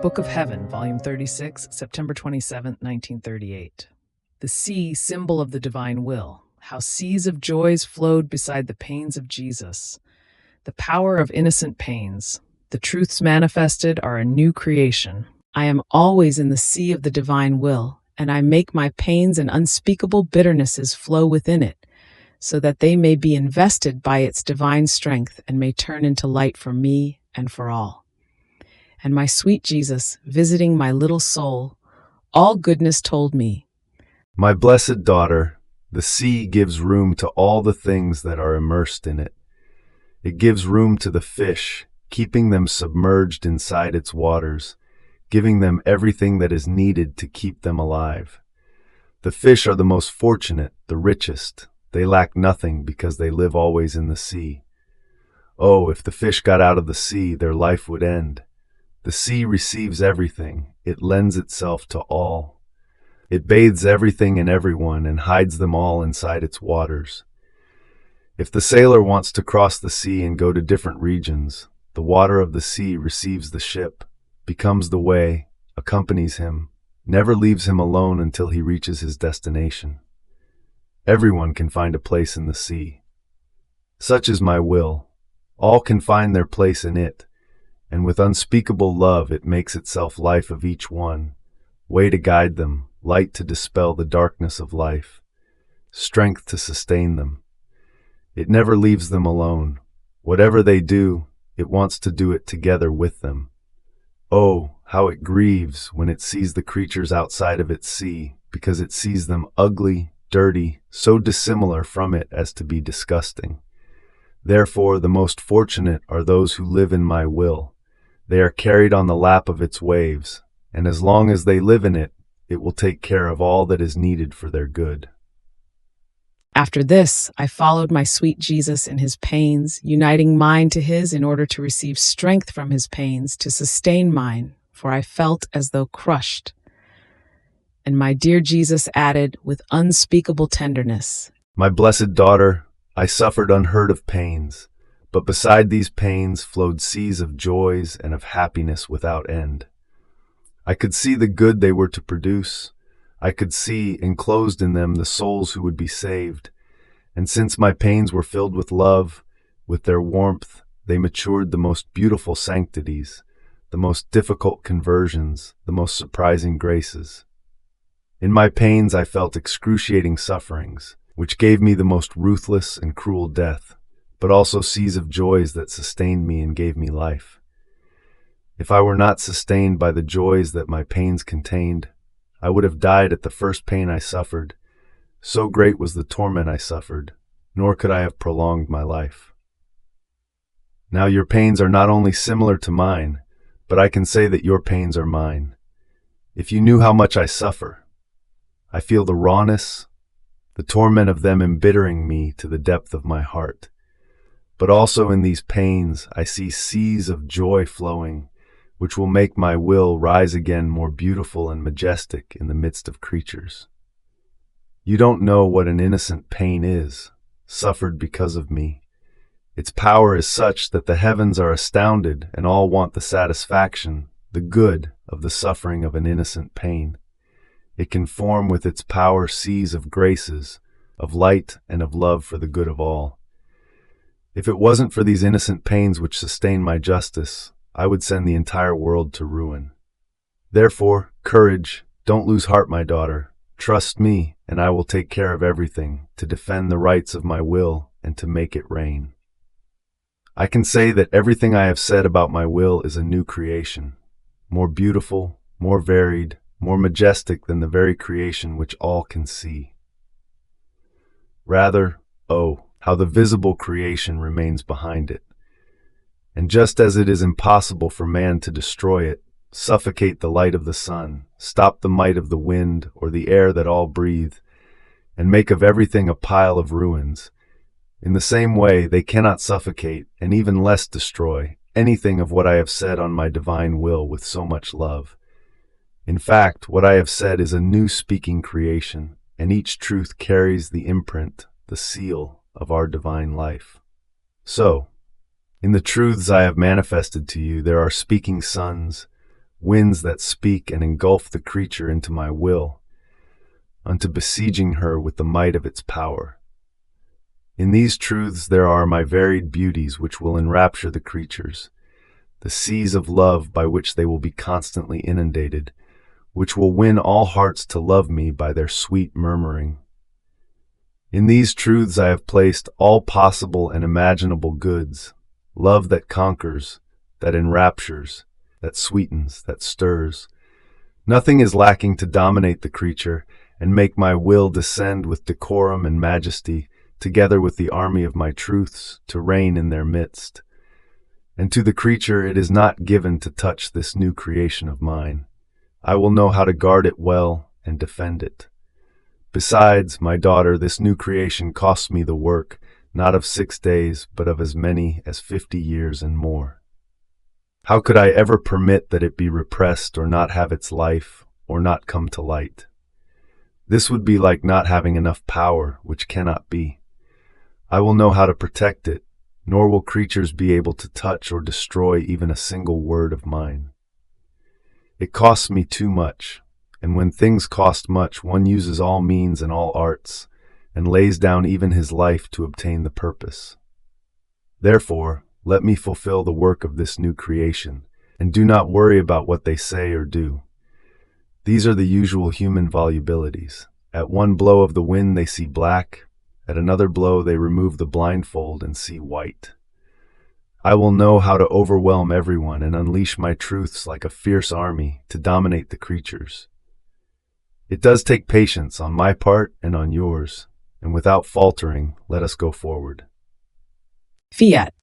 Book of Heaven, Volume 36, September 27, 1938. The sea, symbol of the divine will. How seas of joys flowed beside the pains of Jesus. The power of innocent pains. The truths manifested are a new creation. I am always in the sea of the divine will, and I make my pains and unspeakable bitternesses flow within it, so that they may be invested by its divine strength and may turn into light for me and for all. And my sweet Jesus, visiting my little soul, all goodness told me. My blessed daughter, the sea gives room to all the things that are immersed in it. It gives room to the fish, keeping them submerged inside its waters, giving them everything that is needed to keep them alive. The fish are the most fortunate, the richest. They lack nothing because they live always in the sea. Oh, if the fish got out of the sea, their life would end. The sea receives everything. It lends itself to all. It bathes everything and everyone and hides them all inside its waters. If the sailor wants to cross the sea and go to different regions, the water of the sea receives the ship, becomes the way, accompanies him, never leaves him alone until he reaches his destination. Everyone can find a place in the sea. Such is my will. All can find their place in it, and with unspeakable love it makes itself life of each one, way to guide them, light to dispel the darkness of life, strength to sustain them. It never leaves them alone. Whatever they do, it wants to do it together with them. Oh, how it grieves when it sees the creatures outside of its sea, because it sees them ugly, dirty, so dissimilar from it as to be disgusting. Therefore, the most fortunate are those who live in my will. They are carried on the lap of its waves, and as long as they live in it, it will take care of all that is needed for their good. After this, I followed my sweet Jesus in his pains, uniting mine to his in order to receive strength from his pains, to sustain mine, for I felt as though crushed. And my dear Jesus added with unspeakable tenderness, My blessed daughter, I suffered unheard of pains, but beside these pains flowed seas of joys and of happiness without end. I could see the good they were to produce. I could see, enclosed in them, the souls who would be saved. And since my pains were filled with love, with their warmth, they matured the most beautiful sanctities, the most difficult conversions, the most surprising graces. In my pains I felt excruciating sufferings, which gave me the most ruthless and cruel death, but also seas of joys that sustained me and gave me life. If I were not sustained by the joys that my pains contained, I would have died at the first pain I suffered. So great was the torment I suffered, nor could I have prolonged my life. Now your pains are not only similar to mine, but I can say that your pains are mine. If you knew how much I suffer, I feel the rawness, the torment of them embittering me to the depth of my heart. But also in these pains I see seas of joy flowing, which will make my will rise again more beautiful and majestic in the midst of creatures. You don't know what an innocent pain is, suffered because of me. Its power is such that the heavens are astounded and all want the satisfaction, the good of the suffering of an innocent pain. It can form with its power seas of graces, of light and of love for the good of all. If it wasn't for these innocent pains which sustain my justice, I would send the entire world to ruin. Therefore, courage, don't lose heart, my daughter. Trust me, and I will take care of everything, to defend the rights of my will and to make it reign. I can say that everything I have said about my will is a new creation, more beautiful, more varied, more majestic than the very creation which all can see. Rather, oh, how the visible creation remains behind it. And just as it is impossible for man to destroy it, suffocate the light of the sun, stop the might of the wind or the air that all breathe, and make of everything a pile of ruins, in the same way they cannot suffocate, and even less destroy, anything of what I have said on my divine will with so much love. In fact, what I have said is a new speaking creation, and each truth carries the imprint, the seal of our divine life. So, in the truths I have manifested to you, there are speaking suns, winds that speak and engulf the creature into my will, unto besieging her with the might of its power. In these truths there are my varied beauties which will enrapture the creatures, the seas of love by which they will be constantly inundated, which will win all hearts to love me by their sweet murmuring. In these truths I have placed all possible and imaginable goods, love that conquers, that enraptures, that sweetens, that stirs. Nothing is lacking to dominate the creature and make my will descend with decorum and majesty, together with the army of my truths, to reign in their midst. And to the creature it is not given to touch this new creation of mine. I will know how to guard it well and defend it. Besides, my daughter, this new creation costs me the work, not of 6 days, but of as many as 50 years and more. How could I ever permit that it be repressed or not have its life or not come to light? This would be like not having enough power, which cannot be. I will know how to protect it, nor will creatures be able to touch or destroy even a single word of mine. It costs me too much, and when things cost much, one uses all means and all arts, and lays down even his life to obtain the purpose. Therefore, let me fulfill the work of this new creation, and do not worry about what they say or do. These are the usual human volubilities. At one blow of the wind they see black, at another blow they remove the blindfold and see white. I will know how to overwhelm everyone and unleash my truths like a fierce army to dominate the creatures. It does take patience on my part and on yours, and without faltering, let us go forward. Fiat.